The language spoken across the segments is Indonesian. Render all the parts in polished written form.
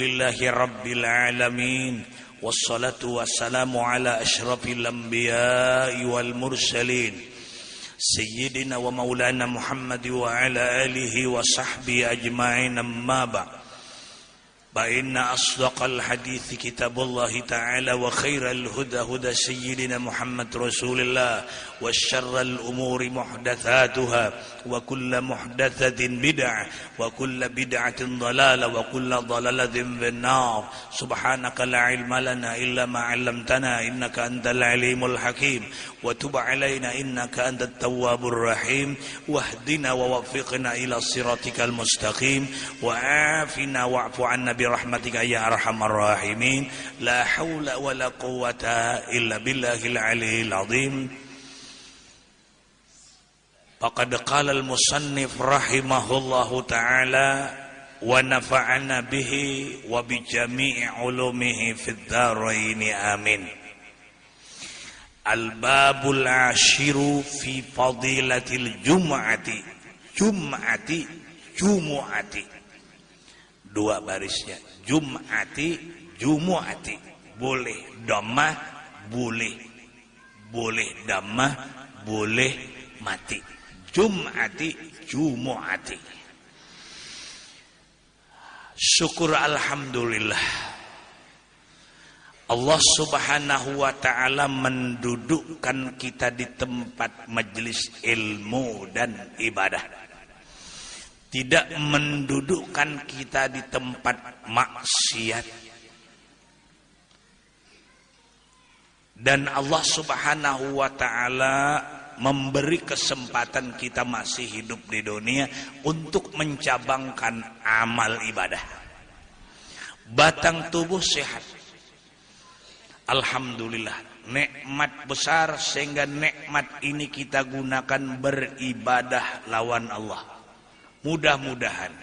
Alhamdulillahi Rabbil Alamin. Wassalatu wassalamu ala ashrafil anbiya'i wal mursalin Sayyidina wa maulana Muhammad wa ala alihi wa sahbihi ajma'in, amma ba'd. Inna asdaqal hadithi kitabullahi ta'ala wa khairal huda huda sayyidina Muhammad Rasulullah wa syarral umuri muhdathatuha wa kulla muhdathatin bid'ah wa kulla bid'atin dalalah wa kulla dalalatin finnar. Subhanaka la ilma lana illa ma 'allamtana innaka antal alimul hakim wa tub 'alaina innaka antat tawwabur rahim wahdina wa waffiqna ila siratikal mustaqim wa afina wa'fu 'anna birahmatika ya arhamar rahimin. La haula wa la quwwata illa billahil aliyyil azim. Faqad qala al-musannif rahimahullahu ta'ala wa nafa'ana bihi wa bi jami'i ulumihi fid dharain amin. Al-babul ashiru fi fadilatil jum'ati. Jumu'ati. Dua barisnya. Jumu'ati. Boleh dhammah, boleh dhammah, boleh mati. Jumu'ati. Syukur alhamdulillah, Allah subhanahu wa ta'ala mendudukkan kita di tempat majelis ilmu dan ibadah. Tidak mendudukkan kita di tempat maksiat. Dan Allah subhanahu wa ta'ala memberi kesempatan kita masih hidup di dunia untuk mencabangkan amal ibadah. Batang tubuh sehat, alhamdulillah, nikmat besar, sehingga nikmat ini kita gunakan beribadah lawan Allah. Mudah-mudahan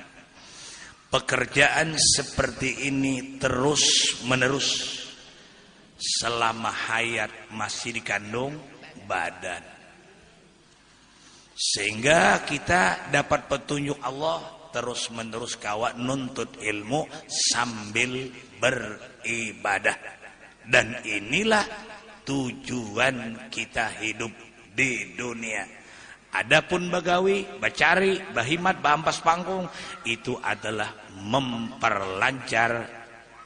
pekerjaan seperti ini terus menerus selama hayat masih dikandung badan, sehingga kita dapat petunjuk Allah terus menerus kawan nuntut ilmu sambil beribadah. Dan inilah tujuan kita hidup di dunia. Adapun bagawi, bacari, bahimat, bahampas pangkung, itu adalah memperlancar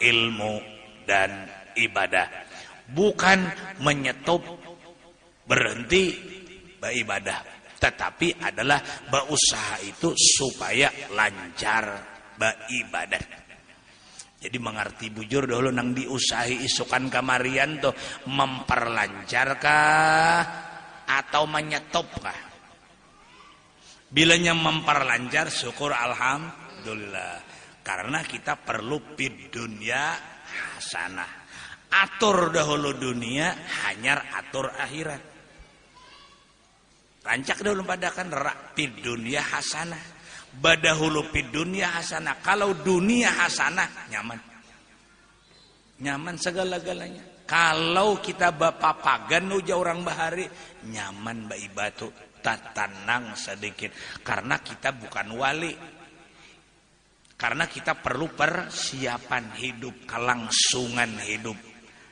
ilmu dan ibadah, bukan menyetop berhenti beribadah, tetapi adalah berusaha itu supaya lancar beribadah. Jadi mengerti bujur dulu nang diusahi isukan kamarian tuh memperlancarkah atau menyetopkah? Bilanya memperlancar, syukur alhamdulillah, karena kita perlu fid dunya hasanah. Atur dahulu dunia, hanyar atur akhirat. Rancak dahulu padakan fid dunya hasanah, badahulu fid dunya hasanah. Kalau dunia hasanah, nyaman segala-galanya. Kalau kita bapak pagan uja orang bahari, nyaman ba ibatu, tatanang sedikit, karena kita bukan wali, karena kita perlu persiapan hidup, kelangsungan hidup.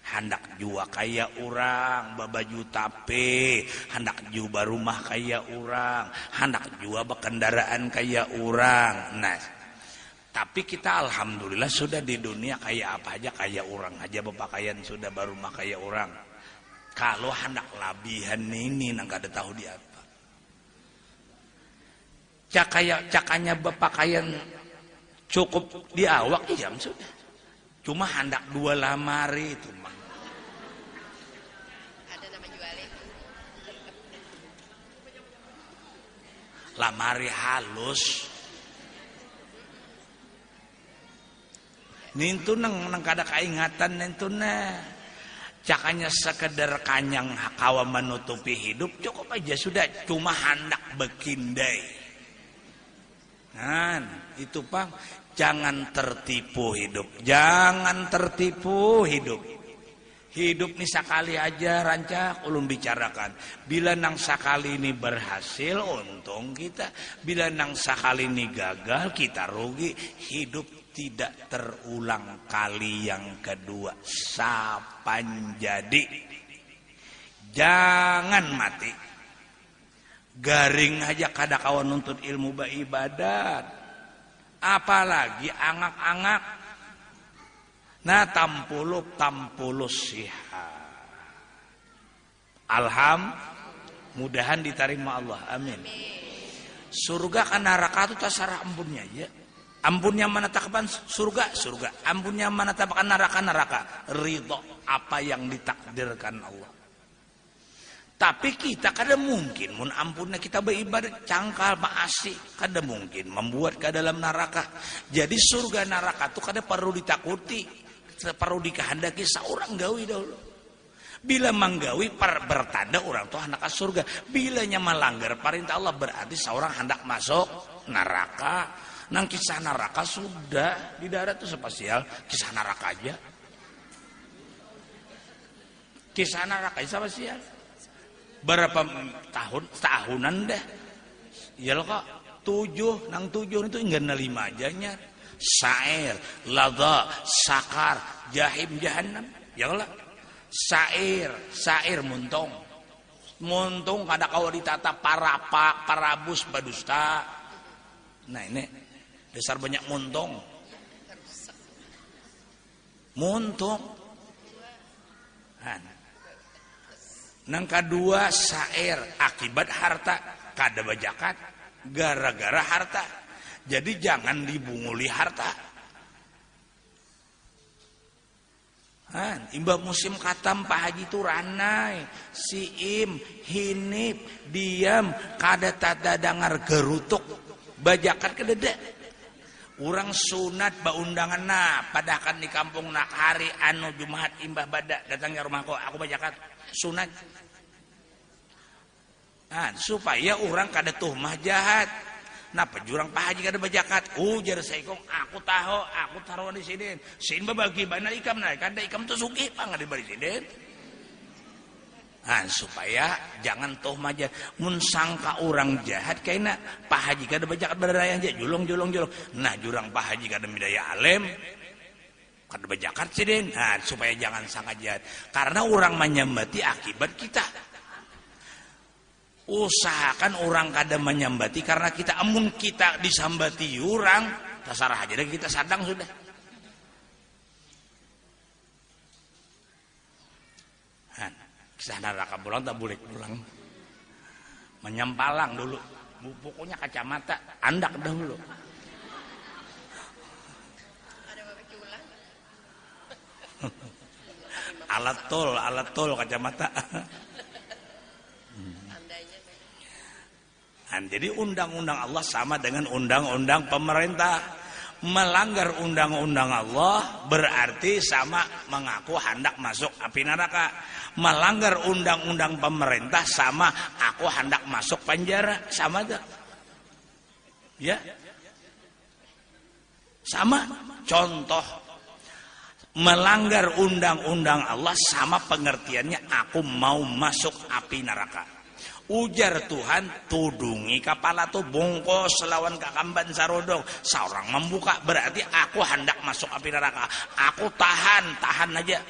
Hendak jua kaya orang, babaju tape, hendak jua rumah kaya orang, hendak jua kendaraan kaya orang. Nah, tapi kita alhamdulillah sudah di dunia kaya apa aja, kaya orang aja, bepakaian sudah, baru mah kaya orang. Kalau hendak labihan ini nang kada tahu di apa. Cakanya bepakaian cukup di awak jam sudah. Cuma hendak 2 lamari itu mah. Ada nama jualnya. Lamari halus. Nintu nang kada kaingatan nintu na. Cakanya sekedar kanyang kawa menutupi hidup cukup aja sudah, cuma hendak bekindai. Nah, itu Pang, jangan tertipu hidup. Jangan tertipu hidup. Hidup nih sakali aja rancak ulun bicarakan. Bila nang sakali ini berhasil untung kita. Bila nang sakali ini gagal kita rugi. Hidup tidak terulang kali yang kedua. Sapan jadi. Jangan mati. Garing aja kada kawan nuntut ilmu ibadat. Apalagi angak-angak. Nah tampuluh sihat. Mudahan diterima Allah. Amin. Surga kan neraka itu tasarah ampunnya ya. Ampunnya mana takapan surga. Ampunnya mana takapan neraka. Ridho apa yang ditakdirkan Allah. Tapi kita kada mungkin mun ampunnya kita beribadat cangkal maasi, kada mungkin membuat ke dalam neraka. Jadi surga neraka itu kada perlu ditakuti. Perlu dikehendaki seorang gawi dahulu. Bila menggawi bertanda orang tuh hendak ke surga. Bilanya melanggar perintah Allah berarti seorang hendak masuk neraka. Nang kisah neraka sudah di darat tuh spesial kisah neraka aja. Kisah neraka spesial. Berapa tahunan deh. Ya kok 7 itu enggak 5 ajanya. Sa'ir, ladha, sakar, jahim, jahannam. Ya Allah. Sa'ir muntung. Muntung kada kau ditata parapak, parabus, badusta. Nah ini dasar banyak muntung. Muntung. Nang kedua sa'ir akibat harta kada bajakat gara-gara harta. Jadi jangan dibunguli harta. Imbah musim katam Pak Haji itu ranai, siim, hinip, diam, kada tada dengar gerutuk, bajakan kedede. Urang sunat ba undangan padakan di kampung nak hari anu Jumat imbah badak datangnya rumahku aku bajakan sunat. Supaya orang kada tuhmah jahat. Napa jurang Pak Haji kada bajakat? Ujar saikong aku tahu di sini. Sin babagi bana ikam na kada ikam tu suki pang di bari sini. Supaya jangan tuhmah jahat. Mun sangka orang jahat kaina Pak Haji kada bajakat beraya aja julung. Nah jurang Pak Haji kada midaya alim. Kada bajakat sini. Supaya jangan sangka jahat. Karena orang menyambati akibat kita. Usahakan orang kada menyambati karena kita amun kita disambati orang terserah aja deh kita sadang sudah. Kisah neraka pulang tak boleh pulang. Menyampalang dulu. Pokoknya kacamata andak dahulu. Alat tol kacamata. Jadi undang-undang Allah sama dengan undang-undang pemerintah. Melanggar undang-undang Allah berarti sama mengaku hendak masuk api neraka. Melanggar undang-undang pemerintah sama aku hendak masuk penjara. Sama tak? Ya. Sama. Contoh. Melanggar undang-undang Allah sama pengertiannya aku mau masuk api neraka. Ujar Tuhan tudungi kepala tu bongkos lawan kakamban sarodong. Seorang membuka berarti aku hendak masuk api neraka. Aku tahan aja.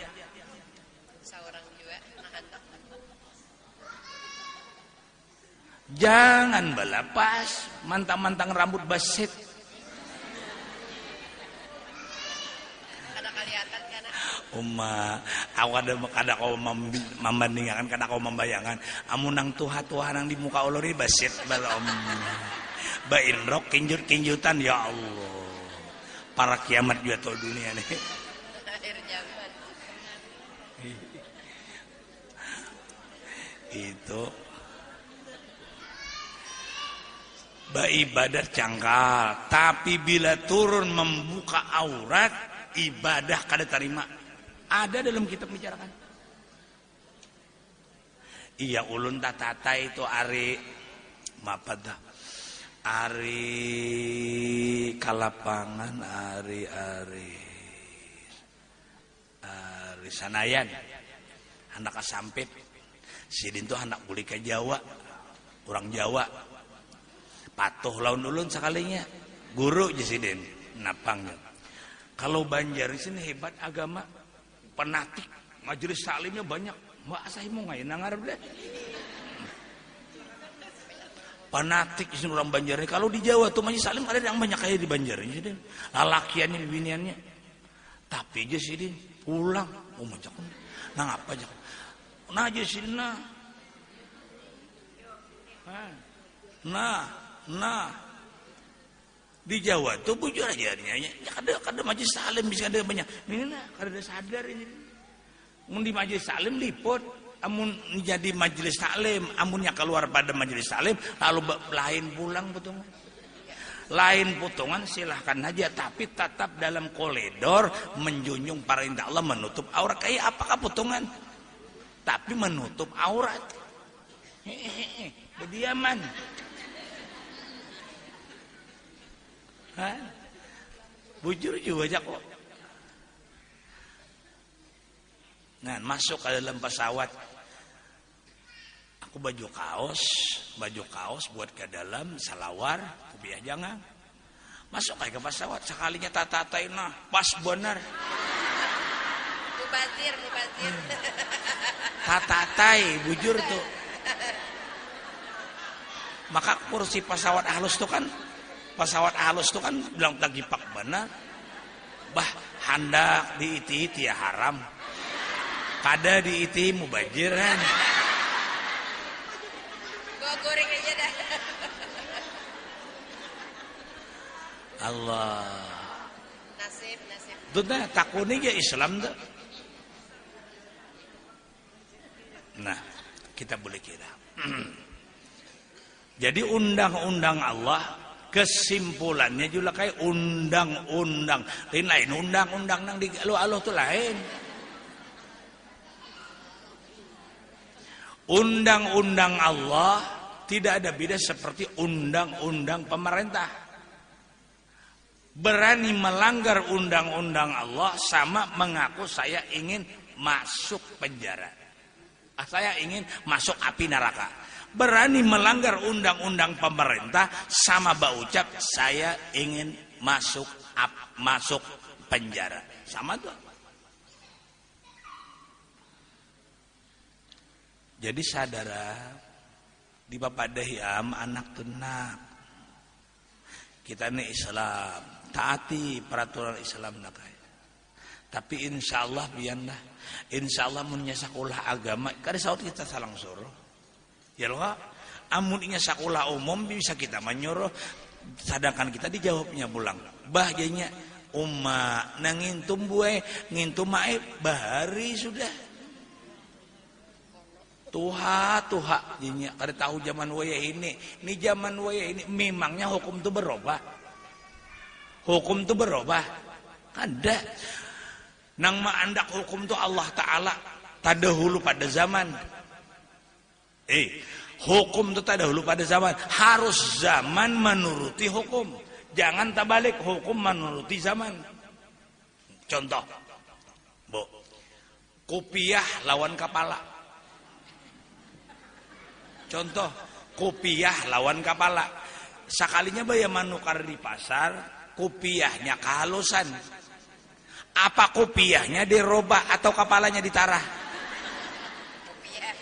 Seorang juga nahan. Jangan balapas mantang-mantang rambut basit. Ada kelihatan kan? Aku kada kau membandingkan, kada kau membayangkan. Amunang tuha-tuha nang di muka Allah ni basit balom. Bain rok kinjut-kinjutan ya Allah. Para kiamat juga tol dunia nih. Akhir zaman. Itu ibadat cangkal, tapi bila turun membuka aurat ibadah kada terima. Ada dalam kitab bicarakan. Iya ulun tata itu ari mapada. Ari kalapangan, ari Sanayan. Anak kasampit. Sidin tuh anak buli ke Jawa. Orang Jawa. Patuh laun ulun sekalinya. Guru aja Sidin. Napangnya. Kalau Banjar di sini hebat agama. Penatik. Majelis taklimnya banyak. Mbak saya mau ngain ngarep deh. Penatik di sini orang Banjar. Kalau di Jawa tuh majelis taklim ada yang banyak kayak di Banjar. Sidin. Lalakiannya, biniannya. Tapi aja Sidin pulang. Oh macam nah apa aja. Nah aja Sidin nah. Di Jawa tuh bujur aja ya kada majelis taklim bisa ada banyak. Ini nah kada sadar ini. Mun di majelis taklim liput, amun jadi majelis taklim, amunnya keluar pada majelis taklim lalu lain pulang potongan. Lain potongan silahkan aja, tapi tetap dalam koridor menjunjung perintah Allah menutup aurat. Kayak apakah potongan? Tapi menutup aurat. Berdiaman. Bujur juga aja kok. Nah, masuk ke dalam pesawat. Aku baju kaos buat ke dalam salawar, kopiah jangan. Masuk kayak ke pesawat, sekalinya tatatain nah, pas benar. Mubatir. Tatatai, bujur tuh. Maka kursi pesawat halus tuh kan bilang lagi pak benar. Bah, handak diiti ya haram. Kada diiti mubajiran. Gua goreng aja dah. Allah. Nasib. Tuh dah takuni ya Islam tuh. Nah, kita boleh kira. Jadi undang-undang Allah kesimpulannya juga kayak undang-undang. Lain undang-undang nang di Allah tuh lain. Undang-undang Allah tidak ada beda seperti undang-undang pemerintah. Berani melanggar undang-undang Allah sama mengaku saya ingin masuk penjara. Saya ingin masuk api neraka. Berani melanggar undang-undang pemerintah sama berucap saya ingin masuk penjara. Sama tuh. Jadi saudara di Bapak Dahiam anak tenang. Kita ini Islam, taati peraturan Islam nak. Tapi insya Allah biarlah, insya Allah munnya sekolah agama, kada saut kita salang suruh. Ya loh, amunnya sekolah umum bisa kita menyuruh, sedangkan kita dijawabnya pulang. Bahayanya umma nangintum buai, ngintum mae bahari sudah. Tuha, jinya kada tahu zaman waya ini. Ini zaman waya ini memangnya hukum itu berubah. Hukum itu berubah. Ada. Nang maandak hukum itu Allah Ta'ala tadahulu pada zaman. Hukum itu tadahulu pada zaman. Harus zaman menuruti hukum. Jangan terbalik hukum menuruti zaman. Contoh. Bu. Kopiah lawan kepala. Contoh. Kopiah lawan kepala. Sekalinya bayar manukar di pasar. Kopiahnya kehalusan. Apa kopiahnya dirobah atau kepalanya ditarah? Kopiah.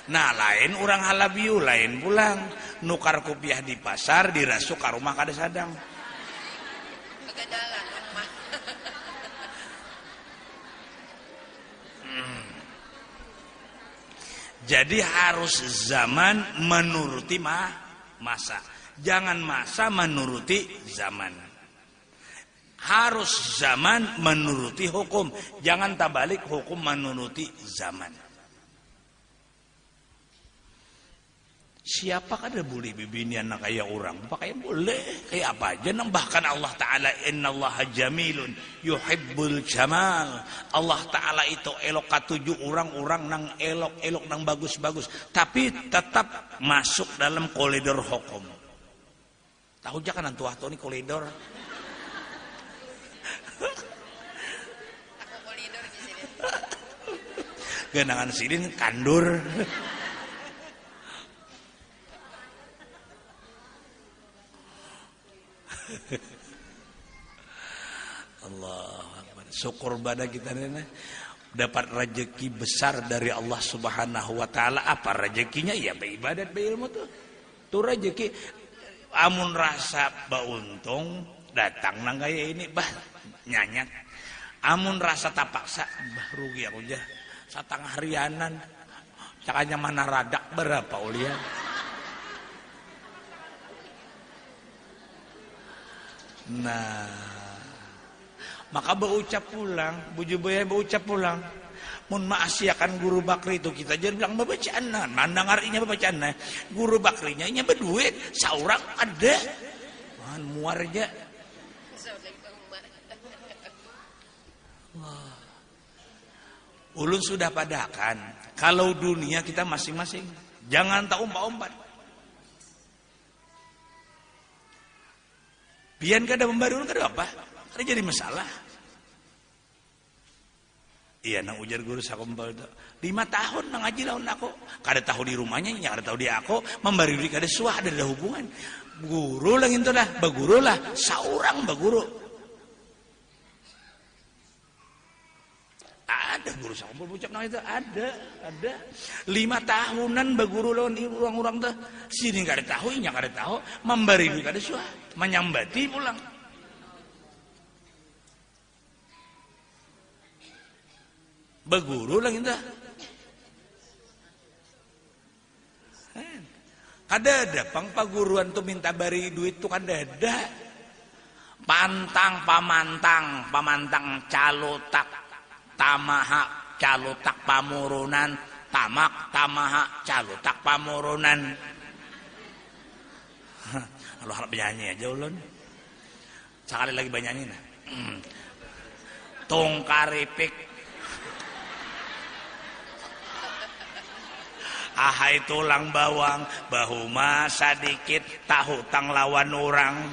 Nah lain orang halabiu, lain pulang nukar kopiah di pasar dirasuk ke rumah kada sadang. Kegadalan rumah. Jadi harus zaman menuruti masa. Jangan masa menuruti zaman. Harus zaman menuruti hukum. Jangan tabalik hukum menuruti zaman. Siapa kada boleh bibinian nak kayak orang? Pakai boleh. Kayak apa aja. Bahkan Allah Ta'ala innallaha jamilun yuhibbul jamal. Allah Ta'ala itu elok katuju orang-orang nang elok-elok nang bagus-bagus. Tapi tetap masuk dalam koridor hukum. Tahu jangan antu ini koridor. Aku koridor di sini. Genangan sidin kandur. Allah Akbar. Syukur pada kita ini dapat rezeki besar dari Allah Subhanahu wa taala. Apa rezekinya? Ya beribadat, berilmu tuh. Tuh rezeki. Amun rasa bauntung datang nang gaya ini bah nyanyak. Amun rasa tapaksa bah rugi aku jah. Satengah harianan. Cakanya mana radak berapa ulian. Nah, maka berucap pulang, buju boya berucap pulang. Mun maasiakan guru bakri itu kita jadi bilang babacaan, mandang artinya babacaan. Guru bakrinya nya berduit, saurang ada. Man muarja. Wah. Ulun sudah padakan, kalau dunia kita masing-masing, jangan tak umpat-umpat. Pian kada membaru kada apa? Kada jadi masalah. Iya nang ujar guru sakumpal itu 5 tahun nang ngaji lawan aku. Kada tahu di rumahnya, nya kada tahu di aku, membari diri kada suah ada hubungan. Guru lah gitu lah, baguru lah, saurang baguru. Ada guru sakumpal ucap nang itu ada. 5 tahunan baguru lawan orang-orang tuh. Sini kada tahu, nya kada tahu, membari diri kada suah, menyambati pulang. Beguru lah kita. Kada ada pangpaguruan tuh minta bari duit tuh kada ada. Pantang pamantang calotak tamaha calotak pamurunan tamak tamaha calotak pamurunan. Kalau harap penyanyi aja ulun. Sekali lagi banyanyi nah. Tongkaripik ahai tulang bawang, bahu masa dikit, tak hutang lawan orang.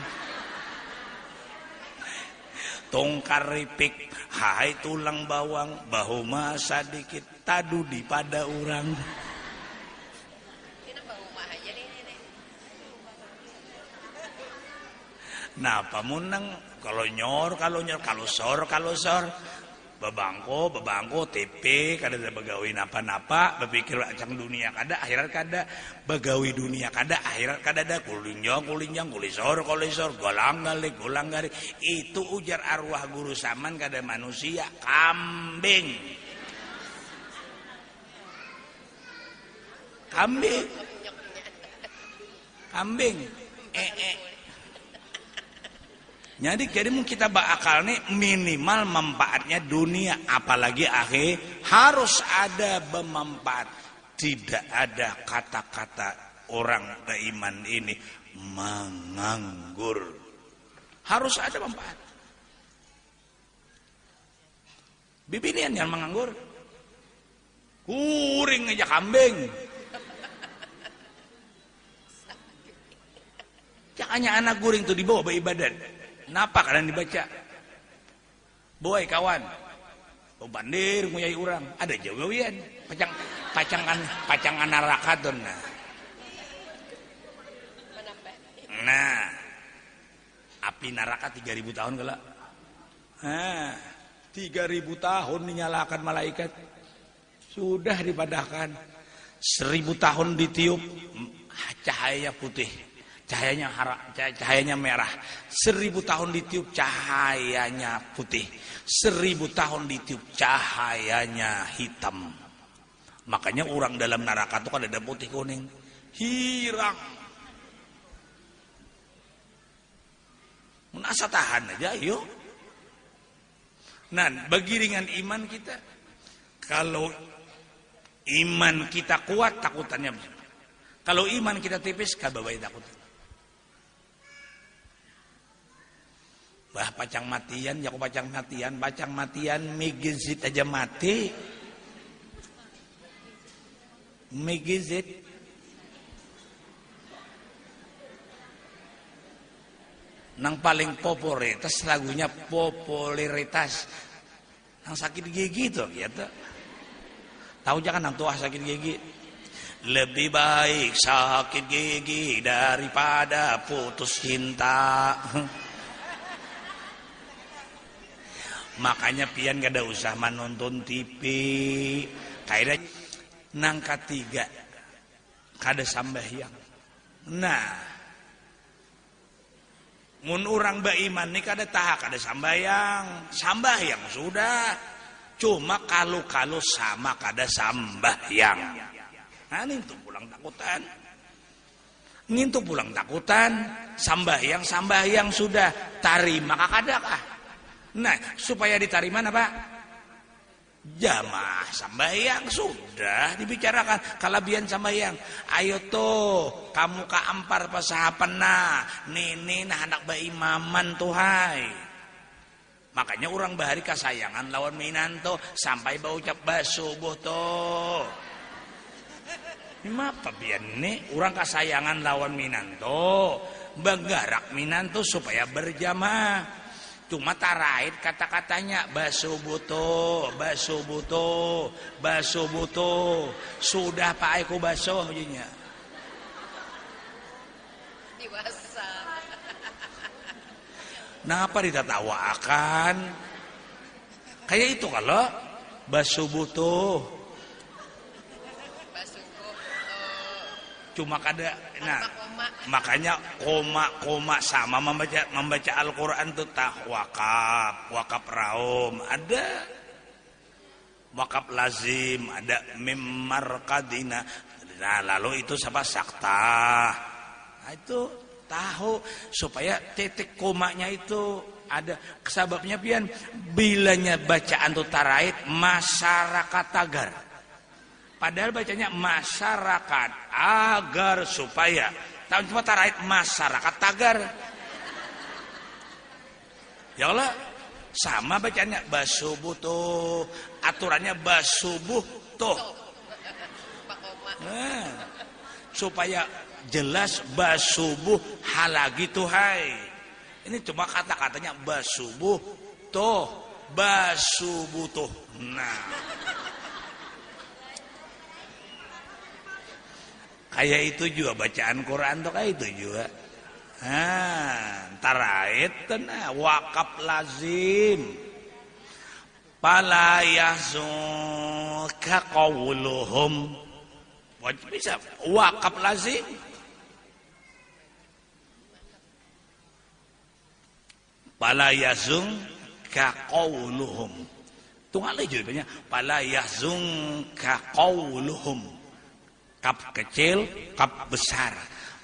Tongkar ripik, ahai tulang bawang, bahu masa dikit, tadu di pada orang. Nah, pamunang kalau nyor, kalau sor. Bebangko, TP, kada ada begawi napa-napa, berpikir acang dunia kada, akhirat kada, begawi dunia kada, akhirat kada ada, kulinjang, kulisor, golang gali, itu ujar arwah guru saman kada manusia, kambing, Jadi mungkin kita bakal nih minimal manfaatnya dunia, apalagi akhir harus ada bermanfaat. Tidak ada kata-kata orang beriman ini menganggur. Harus ada manfaat. Bibinian yang menganggur. Kuring aja kambing. Jangannya anak guring tuh dibawa beribadat. Kenapa kalian dibaca? Boy kawan. Bandir nguyai urang. Ada juga wian. Pacangan neraka tuh nah. Nah. Api neraka 3000 tahun kala. 3000 tahun dinyalakan malaikat. Sudah dipadahkan. 1000 tahun ditiup cahaya putih. Cahayanya merah. 1000 tahun ditiup cahayanya putih. 1000 tahun ditiup cahayanya hitam. Makanya orang dalam neraka itu kan ada putih kuning. Hirang. Menasa tahan aja yuk. Nah bagi ringan iman kita. Kalau iman kita kuat takutannya. Kalau iman kita tipis kabawai takut. Bah pacang matian, ya pacang matian migizit aja mati. Migizit. Nang paling popularitas lagunya popularitas. Nang sakit gigi tuh gitu. Tahu jangan nang tua sakit gigi. Lebih baik sakit gigi daripada putus cinta. Makanya pian gak ada usah menonton TV. Kayaknya nang ketiga kada sambahyang. Nah, mun urang beiman nih kada tahak kada sambahyang. Sambahyang sudah. Cuma kalau sama kada sambahyang. Nah, itu pulang takutan. Ngintu pulang takutan, sambahyang sudah, tarima kakadakah? Nah, supaya diterima apa? Jamaah sambahyang sudah dibicarakan. Kalabian sambahyang, ayo tuh kamu kaampar pasahapan nah, nini nah anak baimaman tuh hai. Makanya orang bahari kasayangan lawan minanto sampai bau ucap basubuh tuh. Ini apa bian nih orang kasayangan lawan minanto bagarak minanto supaya berjamaah. Cuma tarait kata-katanya basubuto sudah pak aku basuh jadinya. Dewasa. Kenapa ditatawakan? Kayak itu kalau basubuto. Cuma kada, nah makanya koma sama membaca Al-Quran itu wakaf raum ada, wakaf lazim ada, mimar kadina. Nah lalu itu siapa sakta. Nah, itu tahu supaya titik komanya itu ada sebabnya pian bilanya bacaan tu tarait masyarakat tagar. Padahal bacanya masyarakat agar supaya tahun cuma tarait masyarakat tagar. Ya Allah sama bacanya basubuh tuh aturannya basubuh tuh. Nah, supaya jelas basubuh halagi tuh hai. Ini cuma kata-katanya basubuh tuh. Nah. Kayak itu juga bacaan Quran tuh kayak itu juga. Tarait tenah wakaf lazim. Pala yahzunka qawluhum. Wajib bisa wakaf lazim. Pala yahzunka qawluhum. Tunggal aja jawabnya. Pala yahzunka qawluhum. Kap kecil, kap besar.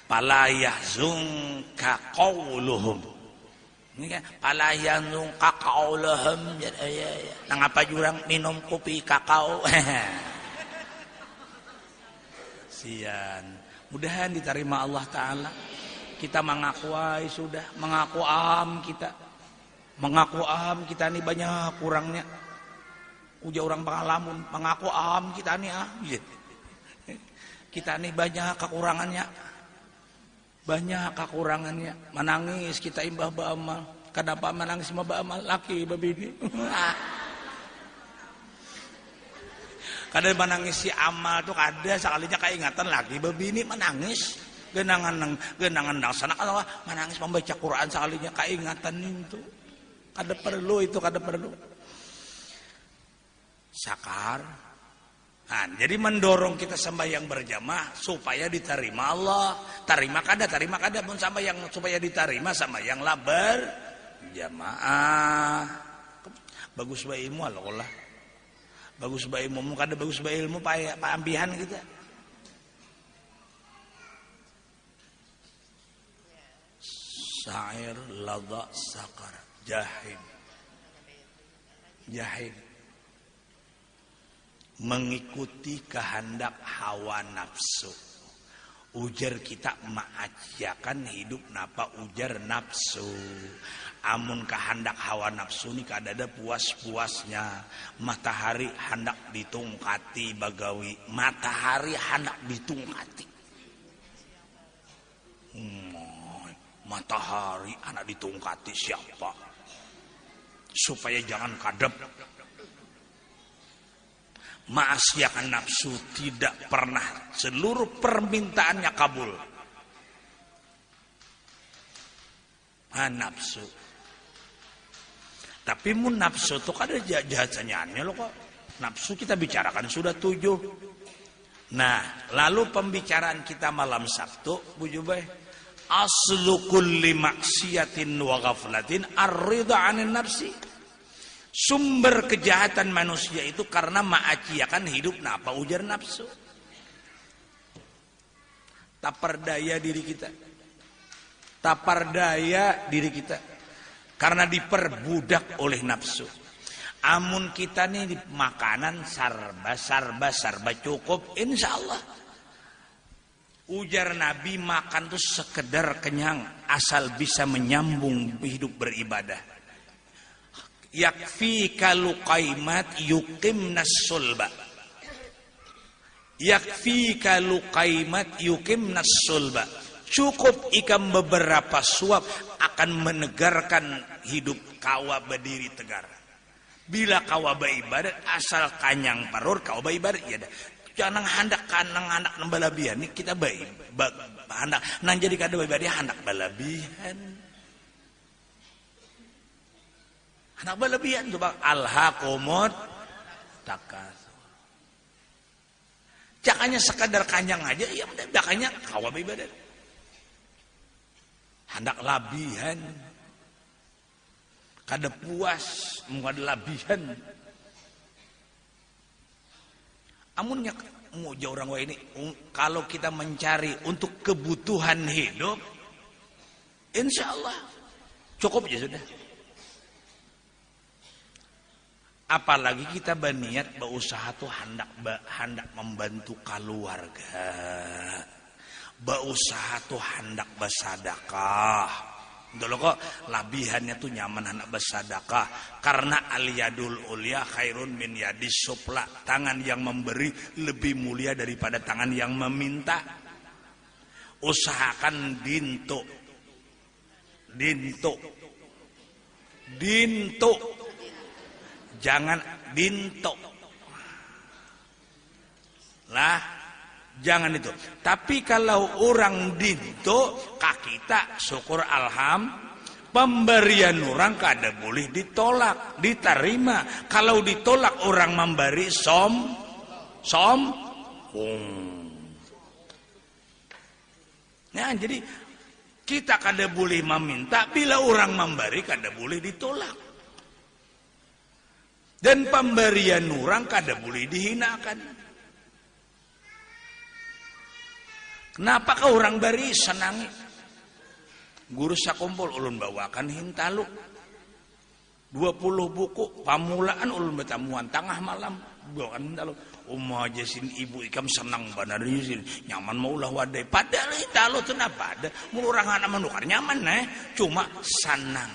Pala yahzunka qawluhum. Ini kan pala yahzunka qawluhum. Nang apa jurang minum kopi kakao. Sian. Mudahan diterima Allah Ta'ala. Kita mengakuai sudah. Mengaku kita. Mengaku kita ini banyak kurangnya. Uja orang pengalaman. Mengaku kita ini gitu. Kita ini banyak kekurangannya. Menangis kita imbah ba'amal. Kenapa menangis imbah ba'amal? Laki babini. Kadang menangis si amal tuh kada sekalinya keingatan laki babini menangis. Genangan sana kalau menangis membaca Quran sekalinya keingatan itu. Kada perlu. Sakar. Nah, jadi mendorong kita sembahyang berjamaah supaya diterima Allah. Terima kada pun sembahyang supaya diterima sembahyang labar jamaah. Bagus bae ilmu Allah. Bagus bae ilmu kada bagus bae ilmu paambihan kita. Sa'ir ladha sakar jahim. Mengikuti kehendak hawa nafsu. Ujar kita maajakan hidup napa ujar nafsu. Amun kehendak hawa nafsu ni kadada puas-puasnya. Matahari hendak ditungkati bagawi. Matahari hendak ditungkati. Matahari hendak ditungkati siapa? Supaya jangan kadep. Maasiakan nafsu tidak pernah seluruh permintaannya kabul. Nafsu. Tapi nafsu itu kan ada jahat-jahatnya loh kok. Nafsu kita bicarakan sudah 7. Nah, lalu pembicaraan kita malam Sabtu, Bu Jubai, aslu kulli maksiatin wa ghaflatin ar-ridha 'anil nafsi. Sumber kejahatan manusia itu karena maaciakan hidup apa ujar nafsu. Tapardaya diri kita. Tapardaya diri kita karena diperbudak oleh nafsu. Amun kita nih di makanan sarba cukup, insya Allah. Ujar Nabi, makan tuh sekedar kenyang asal bisa menyambung hidup beribadah. Yakfika luqaimat yuqimnas sulba. Yakfika luqaimat yuqimnas sulba. Cukup ikan beberapa suap akan menegarkan hidup kawa berdiri tegar. Bila kawa beribadat asal kanyang parur kawa beribadat ya dah. Jangan hendak kanang anak nembalabihan ini kita baik. Hendak nang jadi kada beribadah hendak balabihan. Hendak balabihan coba alhaqumut takasur. Jangannya sekadar kanyang aja ya udah kanyang kawa beribadat. Hendak labihan. Kada puas mengada labihan. Amunnya mau jauh orang ini kalau kita mencari untuk kebutuhan hidup, insya Allah cukup ya sudah. Apalagi kita berniat berusaha tuh hendak membantu keluarga. Berusaha tuh hendak bersedekah. Dulu kok labihannya tuh nyaman hendak bersedekah karena al-yadul ulya khairun min yadis sufla. Tangan yang memberi lebih mulia daripada tangan yang meminta. Usahakan dinto. Jangan dinto. Lah jangan itu. Tapi kalau orang dinto, kak kita syukur pemberian orang kada boleh ditolak, diterima. Kalau ditolak orang memberi Nah, jadi kita kada boleh meminta, bila orang memberi kada boleh ditolak. Dan pemberian orang kada boleh dihinakan. Kenapa kau orang bari senangi? Guru sakumpul ulun bawakan hintalu 20 buku pamulaan ulun betamuan tengah malam bawakan hintalu. Umma jasin ibu ikam senang benar sini nyaman maulah wadai. Padahal hintalu tu napa ada mulu orang anak menukar nyaman cuma senang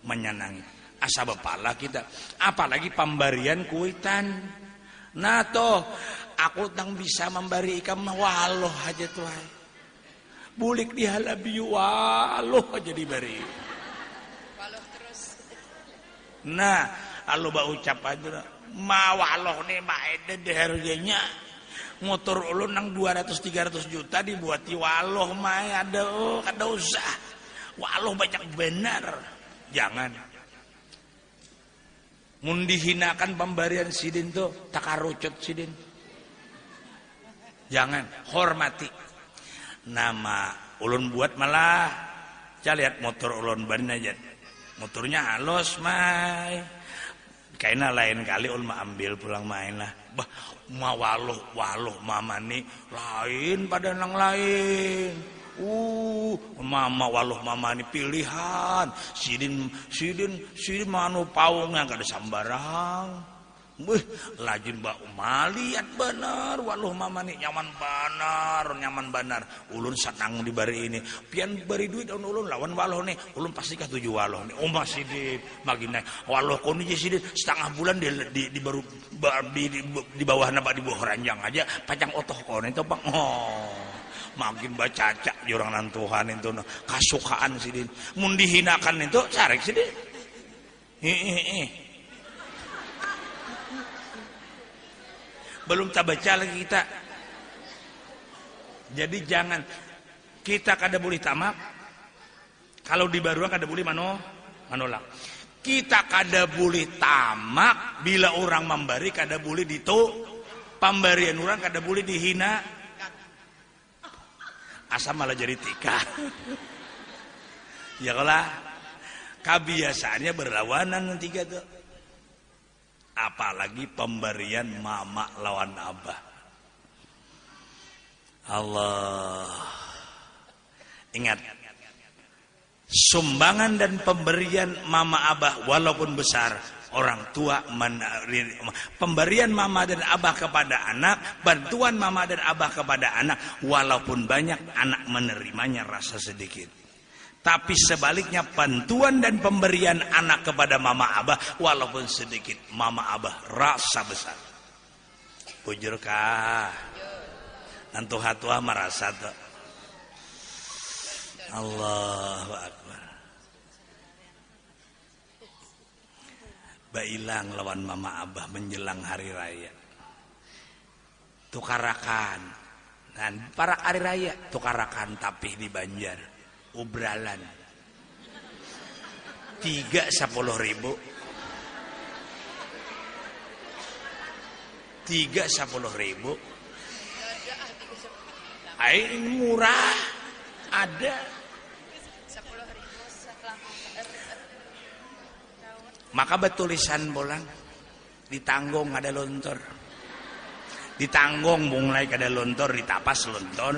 menyenangi. Asa bepala kita. Apalagi pemberian kuitan. Nah toh aku tang bisa memberi ikan waloh aja tuh. Bulik dihalabi waloh aja diberi. Waloh terus. Nah, kalau ucap aja mawaloh nih maede deh harganya. Motor ulun nang 200-300 juta dibuati waloh mah ada usah. Waloh banyak benar. Jangan. Mun dihinakan pemberian sidin tuh takarucut sidin. Jangan, hormati. Nama ulun buat malah saya lihat motor ulun ban aja. Motornya halus mai. Kayaknya lain kali ulun ambil pulang main lah. Bah, waloh mama nih lain pada nang lain. Mama waloh mama ini pilihan. Sidin manu paungnya gak ada sambarang. Lajin mbak maliat benar waloh mama ini nyaman banar. Ulun senang dibari ini. Pian bari duit ulun lawan waloh nih. Ulun pasti kah 7 waloh nih. Mas sidin magina waloh koni sidin setengah bulan di baru di bawah napa di bawah ranjang aja pacang otoh koni itu bang. Makin baca cacak orang nantuhan itu kasukaan sidin. Mun dihinakan itu carek sidin. Belum tak baca lagi kita. Jadi jangan kita kada boleh tamak. Kalau di baruan kada boleh manolak. Kita kada boleh tamak bila orang memberi, kada boleh pemberian orang kada boleh dihina. Asal malah jadi tika. Ya kalah kebiasaannya berlawanan nanti gitu. Apalagi pemberian mama lawan abah. Allah. Ingat, sumbangan dan pemberian mama abah walaupun besar, orang tua pemberian mama dan abah kepada anak, bantuan mama dan abah kepada anak walaupun banyak, anak menerimanya rasa sedikit. Tapi sebaliknya bantuan dan pemberian anak kepada mama abah walaupun sedikit, mama abah rasa besar. Bujur kah? Nantu hatua merasa tuh. Allahu Akbar. Bailang lawan mama abah menjelang hari raya. Tukarakan. Dan para hari raya tukarakan tapih di Banjar. Ubralan 10.000 ini murah ada 10.000 maka betulisan bolang ditanggung ada lontor ditanggung mulai kada lontor ditapas lontor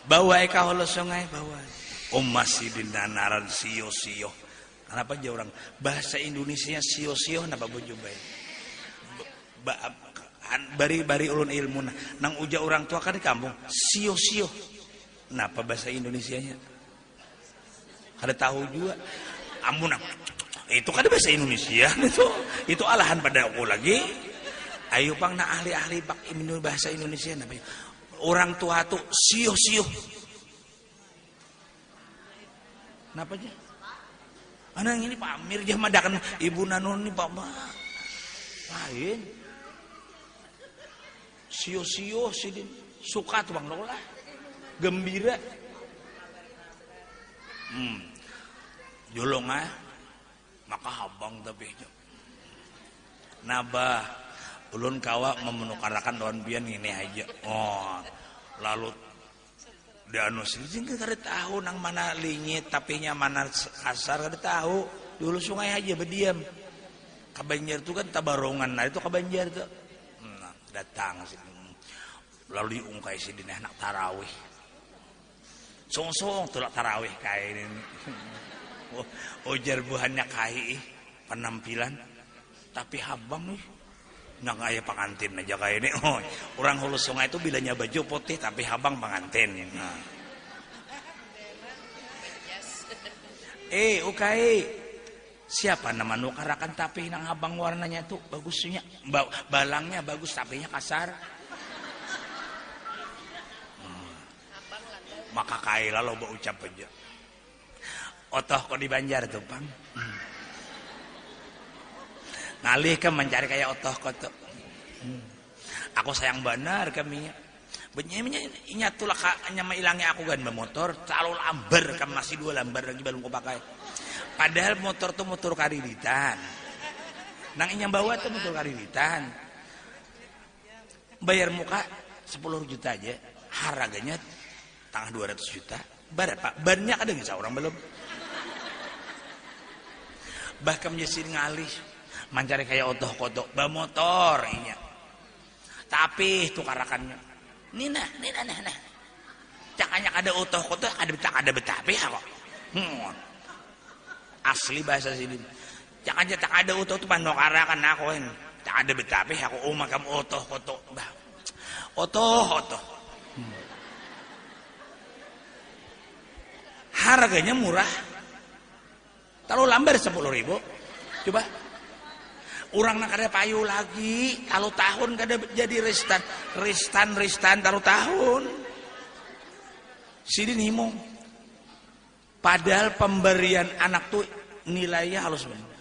bawa eka holo sungai bawa masih dinanaran sio-sio. Kenapa aja orang bahasa Indonesia sio-sio kenapa bujubai bari ulun ilmu nang uja orang tua kan di kampung sio-sio. Kenapa bahasa Indonesianya kada tahu juga amun itu kan bahasa Indonesia itu alahan pada aku lagi. Ayo pang na ahli-ahli pak bahasa Indonesia namanya orang tua tuh sio-sio. Kenapa aja? Anak ini Pak Amir dia madakan ibu Nanun ini Pak Ma. Lain. Sio-sio sidin suka tuh Bang Lola. Gembira. Jolong maka habang tapi nabah ulun kawa memenukarakan daun pian ini aja. Lalu danu sing kada tahu nang mana lingit tapinya mana kasar kada tahu. Dulu sungai aja berdiam. Ka Banjar itu kan tabarongan. Nah itu ka Banjar tuh. Datang sih. Lalu diungkai si dinah nak tarawih. Song-song tulak tarawih kae ini. Ujar buhannya kai penampilan tapi habang nih. Nang aya pengantin aja kayak ini. Orang Hulu Sungai itu bilanya baju putih tapi habang pengantin. Nah. Okay. Siapa nama nukarakan tapi nang habang warnanya tuh bagusnya. Balangnya bagus tapinya kasar. Maka kaya lalu berucap aja. Otoh kok di Banjar tuh, Pang. Ngalih ke mencari kayak otoh koto. Aku sayang benar kami. Benyanya tulah nyama ilangnya aku kan bermotor terlalu lamber kan masih 2 lamber lagi belum aku pakai. Padahal motor tuh motor karilitan. Nang inyam bawa tuh motor karilitan. Bayar muka 10 juta aja. Harganya tangah 200 juta. Berapa? Banyak ada nggak orang belum? Bahkan menjadi ngalih. Mencari kayak otoh kodok bamotor inya. Tapi tukarakannya Nina. Cakanya ada otoh kodok ada betapi kok. Asli bahasa sini. Cakanya tak ada otoh tu panokarakan aku kan. Tak ada betapi aku makam otoh kodok. Otoh. Harganya murah. Terlalu lambar 10.000. Coba orang nak ada payu lagi, kalau tahun kada jadi ristan taruh tahun. Sidin himung. Padahal pemberian anak tuh nilainya halus benar.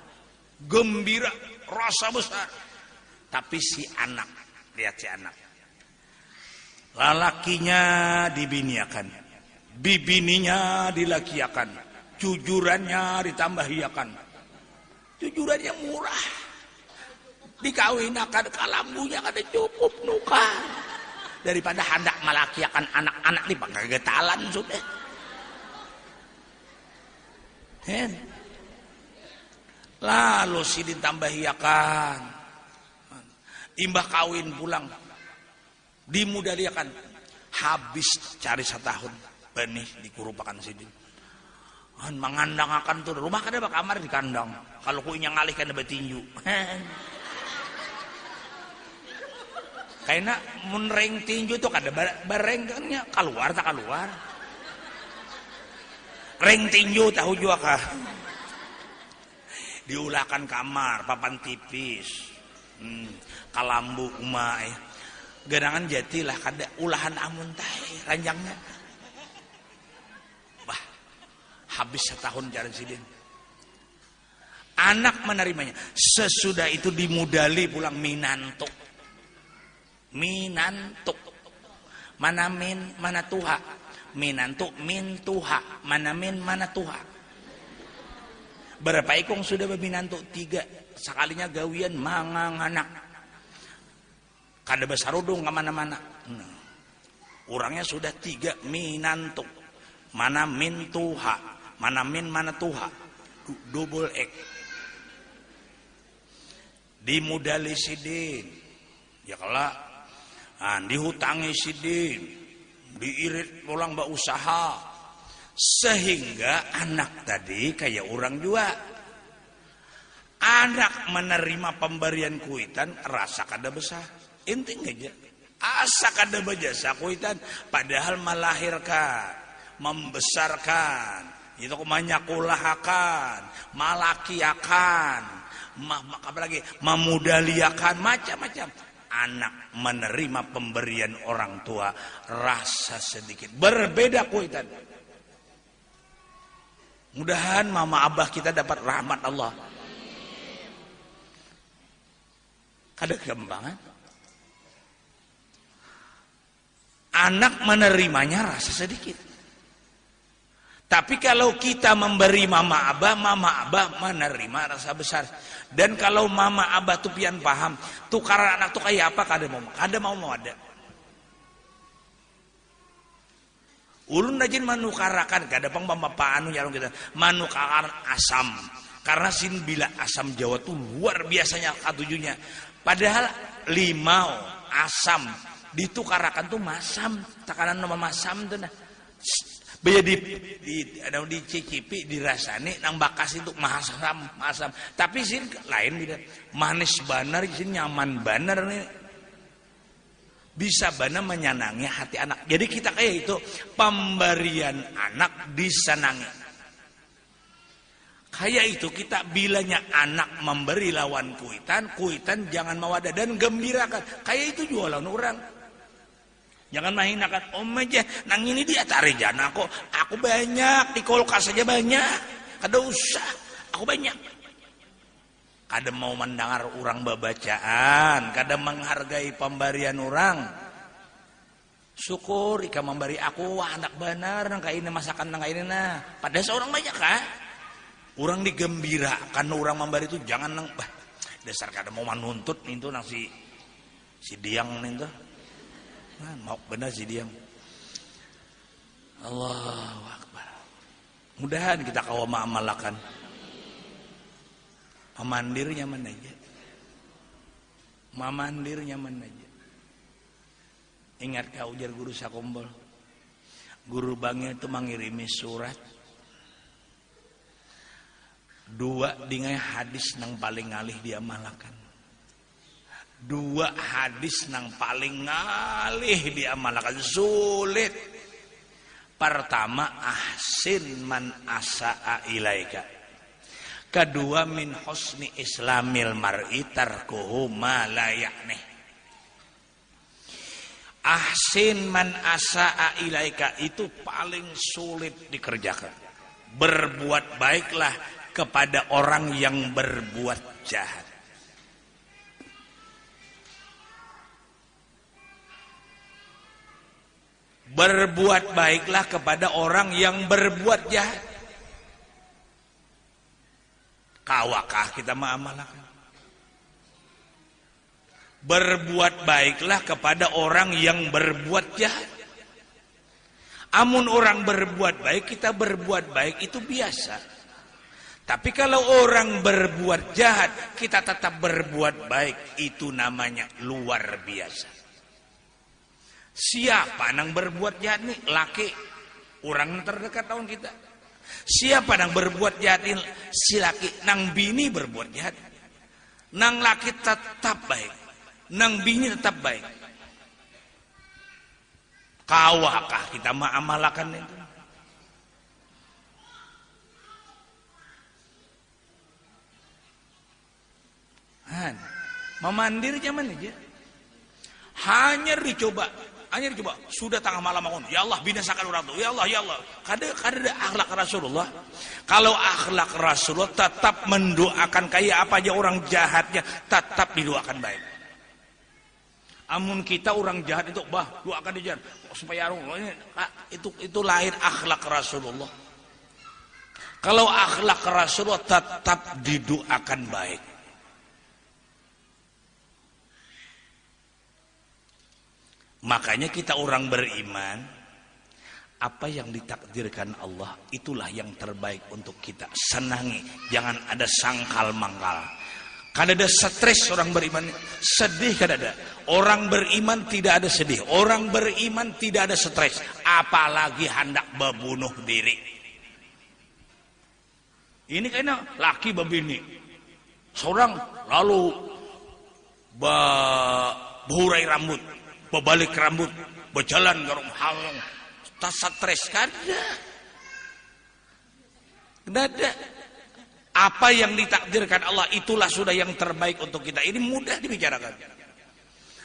gembira, rasa besar. Tapi si anak, lihat si anak, lalakinya dibiniakan, bibininya dilakiakan, jujurannya ditambahiakan. Jujurannya murah, dikawinakan kalambunya kada cukup nuka. Daripada hendak malakiakan anak-anak di pagagetalan sudah. Lalu si ditambahiakan, imbah kawin pulang, dimudaliakan, habis cari setahun, benih dikurupakan sidin. Mengandang akan tuh rumah kada ba kamar di kandang. Kalau kuinya ngalih kan ada tinju. Karena menreng tinju tuh kada barengnya keluar tak keluar. Reng tinju tahu juga kah? Diulahkan kamar, papan tipis, kalambu umai, gerangan jatilah kada ulahan amun tahe ranjangnya. Wah, habis setahun cari sidin. Anak menerimanya. Sesudah itu dimudali pulang minantuk. Minantuk. Mana min, mana tuha. Minantuk, min tuha. Mana min, mana tuha. Berapa ikong sudah berminantuk? 3. Sekalinya gawian mangang anak. Kada besar udung kemana-mana. Orangnya sudah 3 minantuk. Mana min tuha. Mana min, mana tuha. Double X. Dimudali sidin, ya kelak, dihutangi sidin, diirit pulang mbak usaha, sehingga anak tadi kayak orang juga. Anak menerima pemberian kuitan rasa kada besar, inting aja, asa kada berjasa kuitan, padahal melahirkan, membesarkan, itu manyakulahakan, malakiakan. Apalagi memudaliakan macam-macam. Anak menerima pemberian orang tua rasa sedikit berbeda kuitan. Mudahan mama abah kita dapat rahmat Allah. Kada gampangan. Anak menerimanya rasa sedikit. Tapi kalau kita memberi mama abah menerima rasa besar. Dan kalau mama abah tuh pian paham, tukaran anak tuh kayak apa kada mau ada. Ulun rajin manukarakan, kada pang bapak anu nyarung kita, manukaran asam. Karena sin bila asam Jawa tuh luar biasanya katujunya. Padahal limau, asam ditukarakan tuh masam, takanan nama masam tuh nah. Baya dicicipi, dirasani, nang bakas itu masam. Tapi sin lain beda. Manis banar, sin nyaman banar nih. Bisa benar menyenangi hati anak. Jadi kita kayak itu pemberian anak disenangi. Kayak itu kita bilanya anak memberi lawan kuitan jangan mau ada dan gembirakan. Kayak itu jualan orang. Jangan mahinakan, om aja, nang ini dia tarik jana kok. Aku banyak, di kulkas saja banyak. Kada usah, aku banyak. Kada mau mendengar orang babacaan, kada menghargai pemberian orang. Syukur ika memberi aku, wah anak benar, nang kaini masakan nang kaini nah. Padahal seorang banyak kah? Orang digembirakan, orang memberi itu jangan nang, bah, dasar kada mau menuntut itu nang si diang itu. Mau benar sih dia. Allahu Akbar. Mudahan kita kawa ma'amalakan. Mamandir nyaman aja. Mamandir nyaman aja. Ingat kau ujar guru sakombol. Guru bangnya itu mengirimi surat. 2 dengan hadis nang paling ngalih dia malakan. 2 hadis nang paling ngalih diamalkan sulit. Pertama, ahsin man asa'a ilaika. Kedua, min husni islamil mar'i tarkuhu ma la ya'nih. Ahsin man asa'a ilaika itu paling sulit dikerjakan. Berbuat baiklah kepada orang yang berbuat jahat. Berbuat baiklah kepada orang yang berbuat jahat. Kawakah kita mengamalkan? Berbuat baiklah kepada orang yang berbuat jahat. Amun orang berbuat baik, kita berbuat baik itu biasa. Tapi kalau orang berbuat jahat, kita tetap berbuat baik, itu namanya luar biasa. Siapa yang berbuat jahat nih? Laki, orang terdekat tahun kita. Siapa yang berbuat jahat ini? Si laki, nang bini berbuat jahat. Nang laki tetap baik, nang bini tetap baik. Kawakah kita mengamalkan itu? Memandir zaman aja. Hanya dicoba. Sudah tengah malam bangun. Ya Allah binasakan orang itu. Ya Allah, ya Allah. Kada akhlak Rasulullah. Kalau akhlak Rasulullah tetap mendoakan kayak apa aja orang jahatnya tetap didoakan baik. Amun kita orang jahat itu doakan dia supaya itu lahir akhlak Rasulullah. Kalau akhlak Rasulullah tetap didoakan baik. Makanya kita orang beriman, apa yang ditakdirkan Allah itulah yang terbaik untuk kita. Senangi, jangan ada sangkal mangkal. Kada ada stres orang beriman, sedih kada ada. Orang beriman tidak ada sedih, orang beriman tidak ada stres, apalagi hendak membunuh diri. Ini kayaknya laki babini, seorang lalu behurai rambut, berbalik rambut, berjalan garung halong, tak stres kada. Kada. Apa yang ditakdirkan Allah itulah sudah yang terbaik untuk kita. Ini mudah dibicarakan.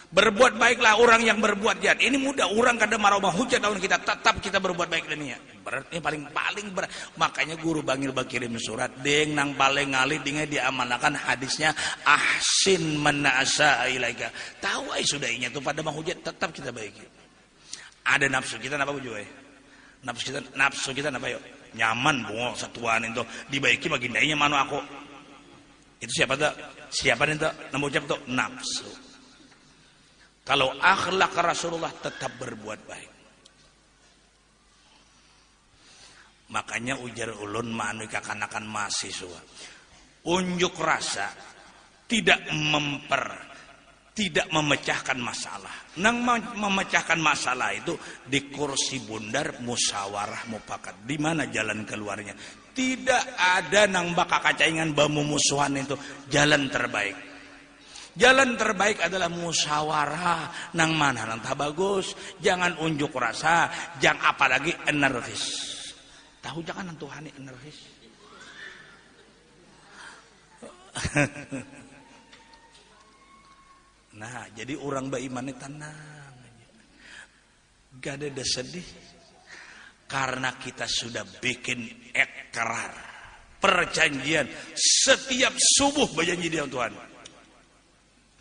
Berbuat baiklah orang yang berbuat jahat. Ini mudah. Orang kada marah hujat tahun kita tetap kita berbuat baik dunia. Ini paling berat. Makanya guru bangil bakirim surat deng nang paling ngalih dengan diamanahkan hadisnya ahsin manasa ilaika. Tahu ai sudahnya tuh pada menghujat tetap kita baiki. Ada nafsu kita apa ujue? Nafsu kita apa yuk? Nyaman bungo satuan itu dibaiki bagindainya manu aku. Itu siapa tuh? Siapa itu? Nama ucap tuh nafsu. Kalau akhlak Rasulullah tetap berbuat baik. Makanya ujar ulun manu kakanakan mahasiswa. Unjuk rasa tidak memecahkan masalah. Nang memecahkan masalah itu di kursi bundar musyawarah mufakat. Di mana jalan keluarnya? Tidak ada nang baka kacaingan bamu musuhan itu jalan terbaik. Jalan terbaik adalah musyawarah. Nang mana nang tak bagus. Jangan unjuk rasa, jangan apalagi energis. Tahu jangan nang Tuhan energis. Nah, jadi orang beriman tenang aja. Gak ada sedih. Karena kita sudah bikin ikrar, perjanjian. Setiap subuh berjanji dengan Tuhan.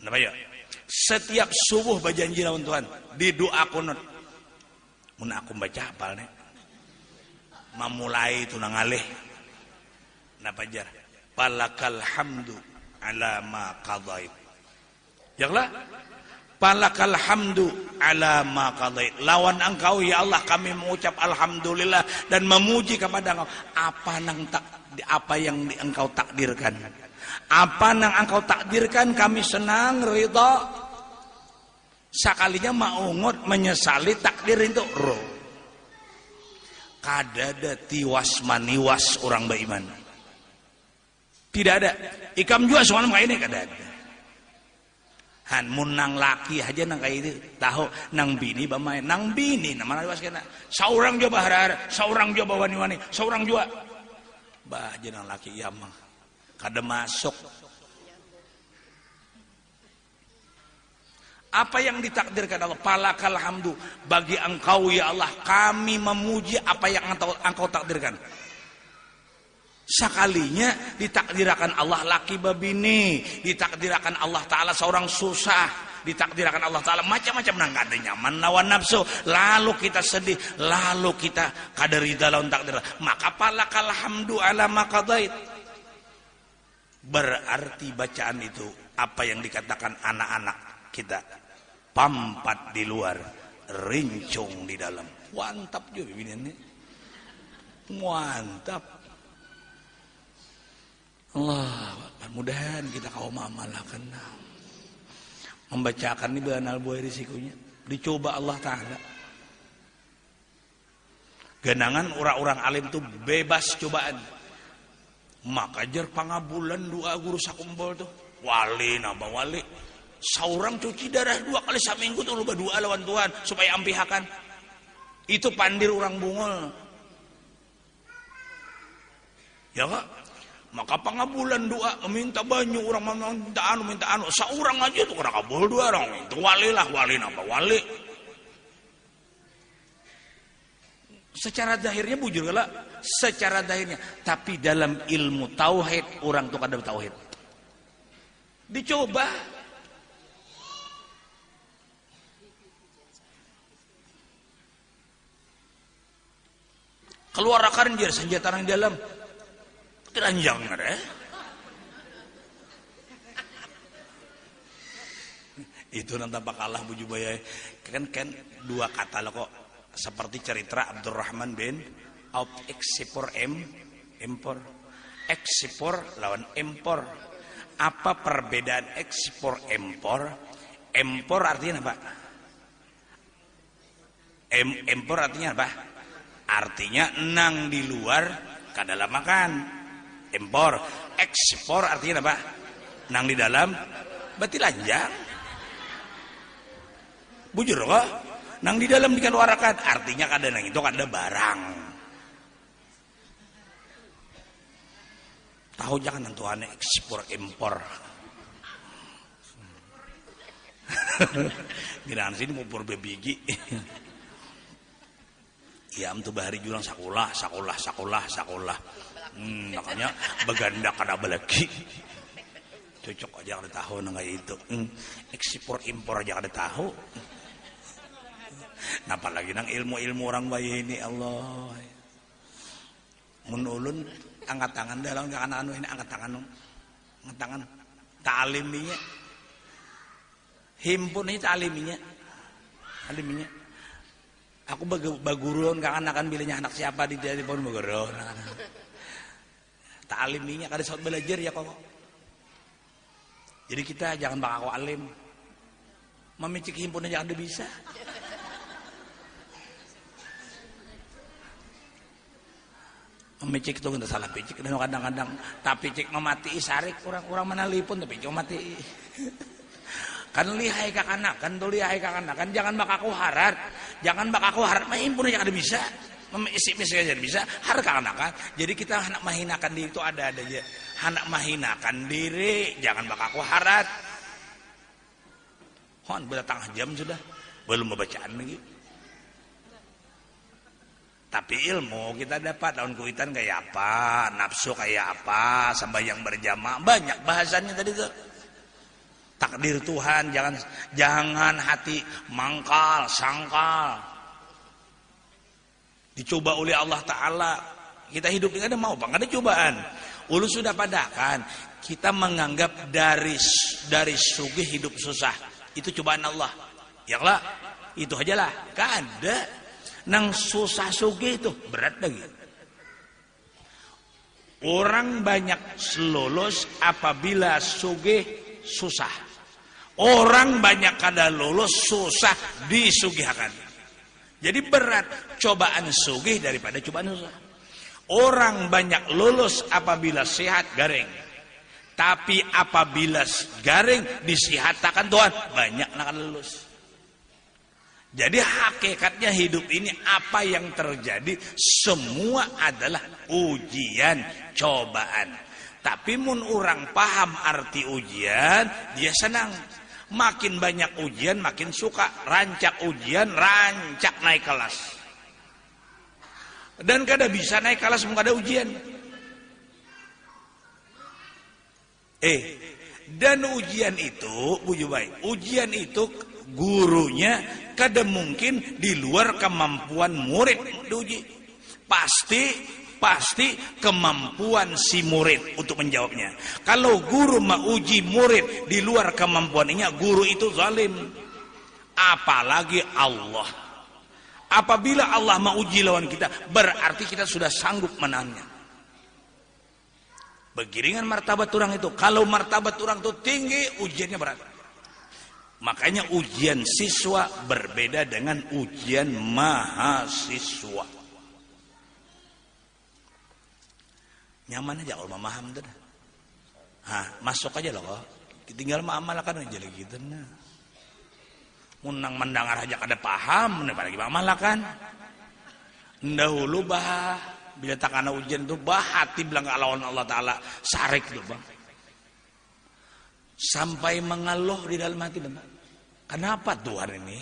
Kenapa ya? Setiap subuh berjanji dengan Tuhan. Di doa kunut. Mun aku baca hafal nih. Memulai itu nangalih. Napa jar? Falakal hamdu ala ma qadait. Janganlah palakal hamdu ala ma qadait. Lawan engkau ya Allah kami mengucap alhamdulillah dan memuji kepada engkau. Apa yang engkau takdirkan. Apa yang engkau takdirkan kami senang ridha. Sakalinya maungut menyesali takdir itu roh. Kadada tiwas maniwas orang beriman. Tidak ada. Ikam juga soalnya kayak ini kada ada. Han mun nang laki aja nang kayak itu tahu nang bini bamain nang bini nama lawas kena seorang juga bahar seorang juga wani-wani seorang juga bah aja nang laki ya mah kada masuk. Apa yang ditakdirkan Allah palakal hamdu bagi engkau ya Allah kami memuji apa yang engkau takdirkan. Sekalinya ditakdirkan Allah laki babini, ditakdirkan Allah Ta'ala seorang susah, ditakdirkan Allah Ta'ala macam-macam nang kada nyaman lawan nafsu, lalu kita sedih, lalu kita kada rida lawan takdir, maka palakal hamdu ala maqadait. Berarti bacaan itu apa yang dikatakan anak-anak kita, pampat di luar, rincung di dalam. Mantap juga ini, mantap. Allah, mudah-mudahan kita kaum amalkan membacakan ini banal buah risikonya. Dicoba Allah Ta'ala. Genangan orang-orang alim itu bebas cobaan. Maka jar pangabulan dua guru sakumpul tuh. Wali napa wali. Seorang cuci darah 2 kali seminggu tuh lupa 2 lawan Tuhan supaya ampihakan. Itu pandir orang bungul. Ya Kak? Maka pangabulan doa meminta banyak orang minta anu seorang aja tuh kena kabul 2 orang itu wali lah, wali napa wali. Secara zahirnya bujur lah, secara zahirnya, tapi dalam ilmu tauhid orang tuh kada tauhid. Dicoba. Keluar akaran dia senjata di dalam. Keranjang ada. Itu nanti kalah buju bayai. Kan 2 kata lah kok. Seperti cerita Abdurrahman bin Auf, ekspor impor. Ekspor lawan impor. Apa perbedaan ekspor impor? Impor artinya apa? Impor artinya apa? Artinya nang di luar kadalah makan. Impor, ekspor artinya apa? Nang di dalam, berarti lanjang. Bujur kok, nang di dalam dikeluarkan, artinya kada nang itu kada barang. Tahu jangan nentuannya ekspor impor. Gimana sih ini mau pur bebigi? Ya untuk bahari julang sakulah. Makanya beganda kada lagi. Cocok aja kada tahu nang kayak itu. Ekspor impor aja kada tahu. Napa lagi nang ilmu-ilmu orang bayi ini Allah. Mun ulun angkat tangan dalam anu ini angkat tangan. Ta'aliminya. Himpun ini ta'aliminya. Aku baguruan kan akan bilangnya anak siapa di telepon baguruan. Ta'aliminya kada saat belajar ya kok. Jadi kita jangan bakaku alim. Memicik himpunan jangan bisa. Memicik itu kita salah picik dan kadang-kadang tapi cik memati sarik kurang manalipun tapi cik mati. Kan lihai kakana kan jangan bakaku harat. Jangan bakaku harat mah himpunan jangan bisa. Isi-isi aja bisa har kan. Jadi kita hendak mahinakan diri itu ada aja. Hendak mahinakan diri, jangan bakaku harat. Hon udah 3 jam sudah, belum bacaan lagi. Tapi ilmu kita dapat daun kuitan kayak apa, nafsu kayak apa, sembahyang berjamaah banyak bahasannya tadi tuh. Takdir Tuhan, jangan hati sangkal. Dicoba oleh Allah Ta'ala. Kita hidup ini ada mau bang, ada cobaan. Ulu sudah padakan. Kita menganggap dari sugih hidup susah. Itu cobaan Allah. Ya lah, itu aja lah. Gak ada. Nang susah sugih itu berat lagi. Orang banyak lulus apabila sugih susah. Orang banyak kada lulus susah disugihkan. Jadi berat cobaan sugih daripada cobaan susah. Orang banyak lulus apabila sehat garing. Tapi apabila garing disihatkan Tuhan, banyak akan lulus. Jadi hakikatnya hidup ini apa yang terjadi semua adalah ujian, cobaan. Tapi mun orang paham arti ujian, dia senang. Makin banyak ujian makin suka. Rancak ujian, rancak naik kelas. Dan kada bisa naik kelas mun kada ujian. Dan ujian itu, Bu Jubai, ujian itu gurunya kada mungkin di luar kemampuan murid diuji. Pasti kemampuan si murid untuk menjawabnya. Kalau guru menguji murid di luar kemampuannya, guru itu zalim. Apalagi Allah. Apabila Allah menguji lawan kita, berarti kita sudah sanggup menahannya. Begiringan martabat orang itu. Kalau martabat orang itu tinggi, ujiannya berat. Makanya ujian siswa berbeda dengan ujian mahasiswa. Nyaman aja kalau memaham tuh. Masuk aja loh kok. Tinggal mengamalkan aja lagi gitu. Munang mendengar aja kada paham, apalagi mengamalkan. Dahulu bila tak kena ujian tuh hati bilang lawan Allah Ta'ala sarik tuh bang. Sampai mengeluh di dalam hati bang. Kenapa Tuhan ini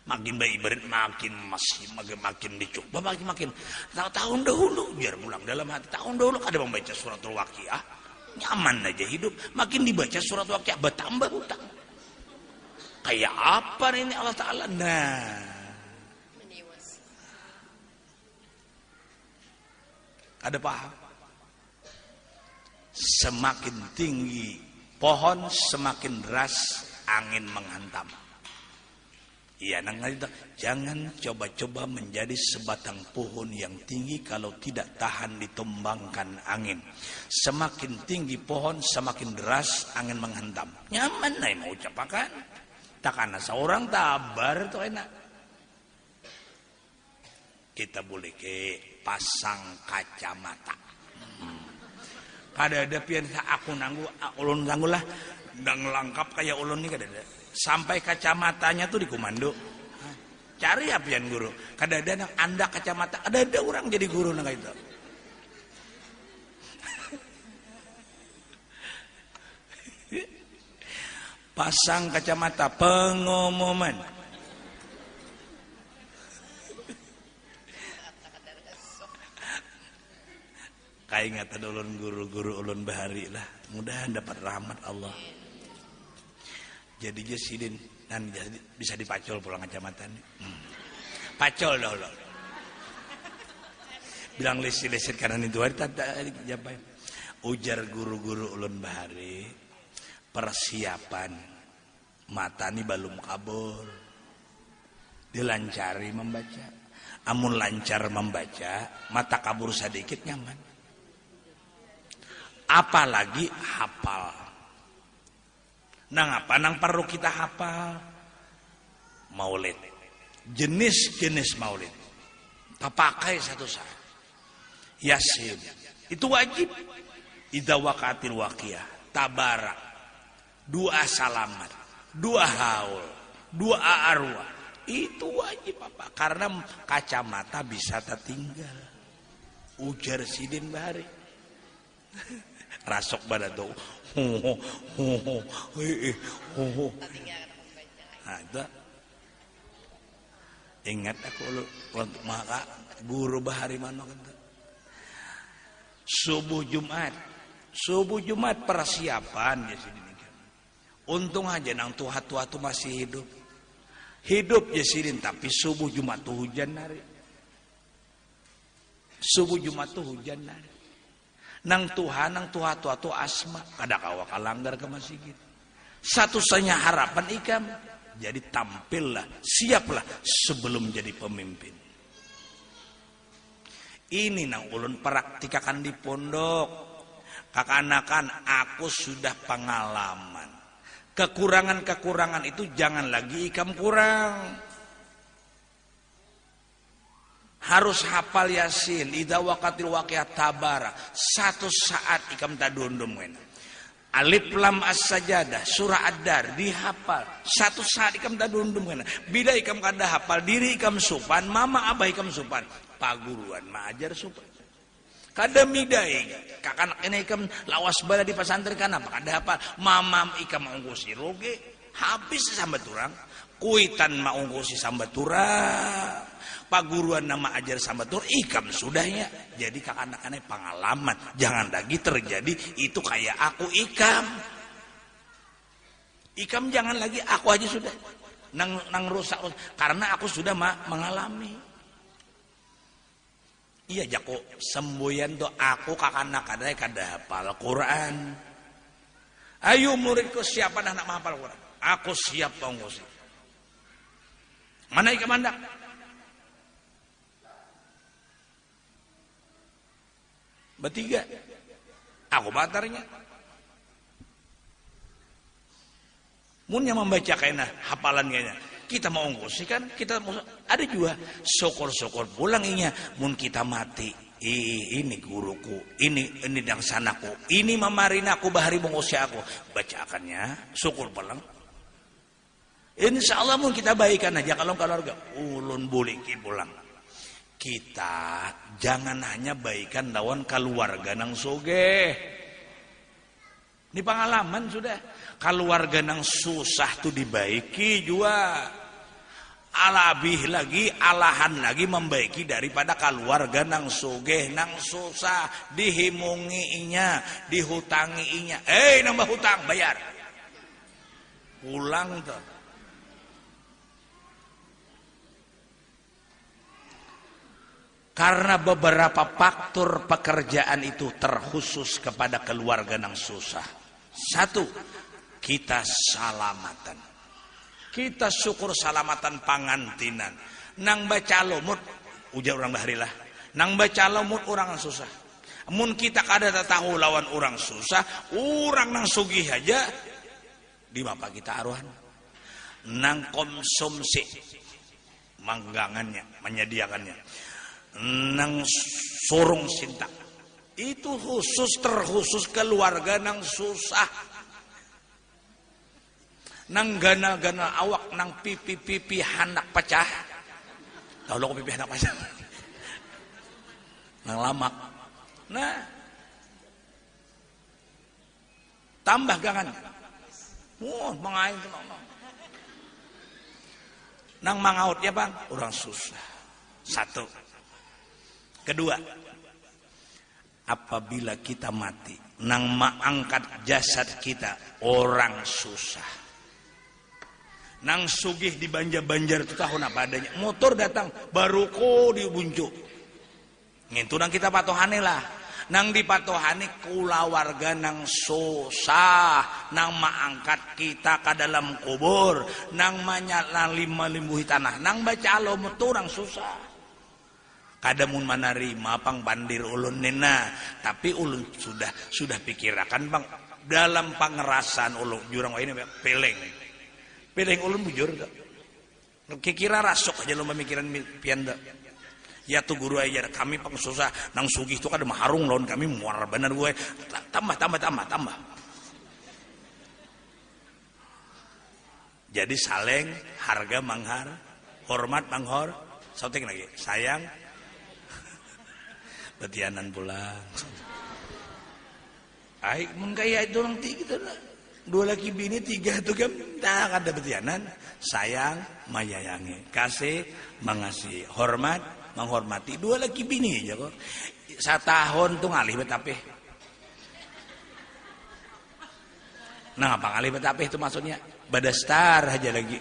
makin baik ibarat makin dicoba makin tahun dahulu biar pulang dalam hati tahun dahulu ada membaca suratul Waqiah nyaman aja hidup, makin dibaca suratul Waqiah bertambah hutang. Kayak apa ini Allah Ta'ala? Ada paham? Semakin tinggi pohon, semakin deras angin menghantam. Iya, jangan coba-coba menjadi sebatang pohon yang tinggi kalau tidak tahan ditumbangkan angin. Semakin tinggi pohon, semakin deras angin menghantam. Nyaman nih mau ucapakan. Tak karena seorang tabar itu enak. Kita boleh pasang kacamata. Kada ada pian aku nanggu, ulun nanggu lah, dang lengkap kayak ulun nih kada ada. Sampai kacamatanya tuh dikomando. Cari apian guru. Kadang-kadang anda kacamata, ada orang jadi guru nang itu. Pasang kacamata pengumuman. Kayak ingatan ulun guru-guru ulun bahari lah. Mudahan dapat rahmat Allah. Jadi jasidin dan bisa dipacol pulang kacamata nih. Pacol dulu. Bilang lesit-lesit kanan itu hari tadi japai. Ujar guru-guru ulun bahari, persiapan mata nih belum kabur. Dilancari membaca. Amun lancar membaca, mata kabur sedikit nyaman. Apalagi hafal. Nang apa? Nang perlu kita hafal maulid. Jenis-jenis maulid. Pakai satu saat. Yasin. Itu wajib. Idza waqatil waqiah. Tabarak. Dua salamat. Dua haul. Dua arwah. Itu wajib apa? Karena kacamata bisa tertinggal. Ujar Sidin Bahari. Rasok pada tuh. Ada. Ingat aku untuk maka guru bahari mana kata. Subuh Jumat persiapan ya sini. Untung aja nang tua-tua tuh masih hidup. Hidup ya sini tapi subuh Jumat tuh hujan hari. Subuh Jumat tuh hujan hari. Nang Tuhan, nang tua-tua tu asma. Kada kawa kalanggar ke masjid. Satu-satunya harapan ikam. Jadi tampillah, siaplah sebelum jadi pemimpin. Ini nang ulun praktikakan di pondok. Kakanakan aku sudah pengalaman. Kekurangan-kekurangan itu jangan lagi ikam kurang. Harus hafal Yasin, idza waqatil waqiah tabara. Satu saat ikam tadundum kan. Alif lam as-sajadah, surah ad-dar dihafal. Satu saat ikam tadundum kan. Bila ikam kada hafal diri ikam supan, mama abah ikam supan. Paguruan maajar supan. Kada midai, kakanak ini ikam lawas bala di pesantren kan apa kada hafal. Mama ikam ongkosi roge. habis sambat urang kuitan maungku si sambat urang paguruan nama ajar sambat urang ikam sudahnya. Jadi kakak-anak pengalaman jangan lagi terjadi itu kayak aku ikam jangan lagi aku aja sudah nang rusak karena aku sudah mengalami. Iya jako semboyan tuh aku kakak-anak kada hafal Quran. Ayo muridku siapa nak menghafal Quran? Aku siap pengungsi. Mana ikam anda? Bertiga. Aku batarnya. Munnya membaca kayaknya hafalan kayaknya. Kita mau ngungsi kan, kita mau ada juga syukur-syukur pulang inya mun kita mati. Ini guruku, ini dangsanaku, ini mamarina aku bahari mengusir aku. Bacakannya, syukur pulang. Insya Allah mun kita baikan aja kalau keluarga ulun buliki pulang. Kita jangan hanya baikan lawan keluarga nang sogeh. Ini pengalaman sudah. Keluarga nang susah tuh dibaiki juga. Alabih lagi, alahan lagi membaiki daripada keluarga nang sugeh, nang susah, dihimunginya, dihutanginya. Nambah hutang, bayar. Pulang tuh. Karena beberapa faktor pekerjaan itu terkhusus kepada keluarga nang susah. Satu, kita salamatan. Kita syukur salamatan pangantinan. Nang baca lomut, ujar orang baharilah. Nang baca lomut orang susah. Mun kita kada tahu lawan orang susah, orang nang sugih aja di bapak kita aruhan. Nang konsumsi manggangannya, menyediakannya. Nang surung sinta. Itu terkhusus keluarga nang susah. Nang gana-gana awak nang pipi handak pecah. Tahu lo pipi handak pecah. Nang lamak. Nah. Tambah gangan. Mengain tuh. Nang mangaut ya bang, orang susah. Satu. Kedua, apabila kita mati, nang mengangkat jasad kita orang susah. Nang sugih di banjar-banjar itu tahun apa adanya. Motor datang, baru ko dibunjuk. Ngintu nang kita patohane lah. Nang dipatohane kula warga nang susah. Nang maangkat kita ke dalam kubur. Nang limbuhi tanah. Nang baca Allah orang susah. Kadamun manarima pang bandir ulun nena. Tapi ulun sudah pikirakan bang. Dalam pangerasan ulun jurang ini peleng. Peleng ulun bujur tak. Kira rasuk aja lo memikiran pian tak. Ya tuh guru ajar kami pang susah nang sugih itu kada maharung lawan kami muar bener gue. Tambah. Jadi saleng harga manghar, hormat manghor, sauting lagi sayang. Betianan pulang. Ai mun kaya itu orang gitu lah. 2 laki bini 3 tuh kan tak ada betianan. Sayang mayayangi, kasih mengasihi, hormat menghormati. 2 laki bini aja kok. 1 tahun tuh ngalih betapeh. Nah apa ngalih betapeh itu maksudnya? Badastar aja lagi.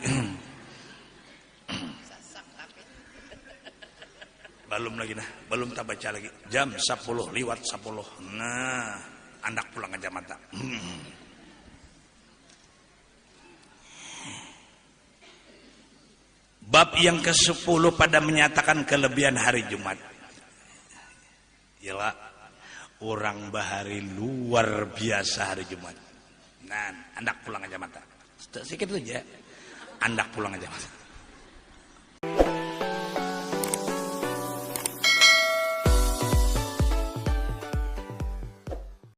Belum lagi nah, belum tak baca lagi. Jam 10 lewat 10. Nah, anak pulang aja mata. Bab yang ke-10 pada menyatakan kelebihan hari Jumat. Yalah, orang bahari luar biasa hari Jumat. Nah, andak pulang aja mata. Sedikit aja. Andak pulang aja mata.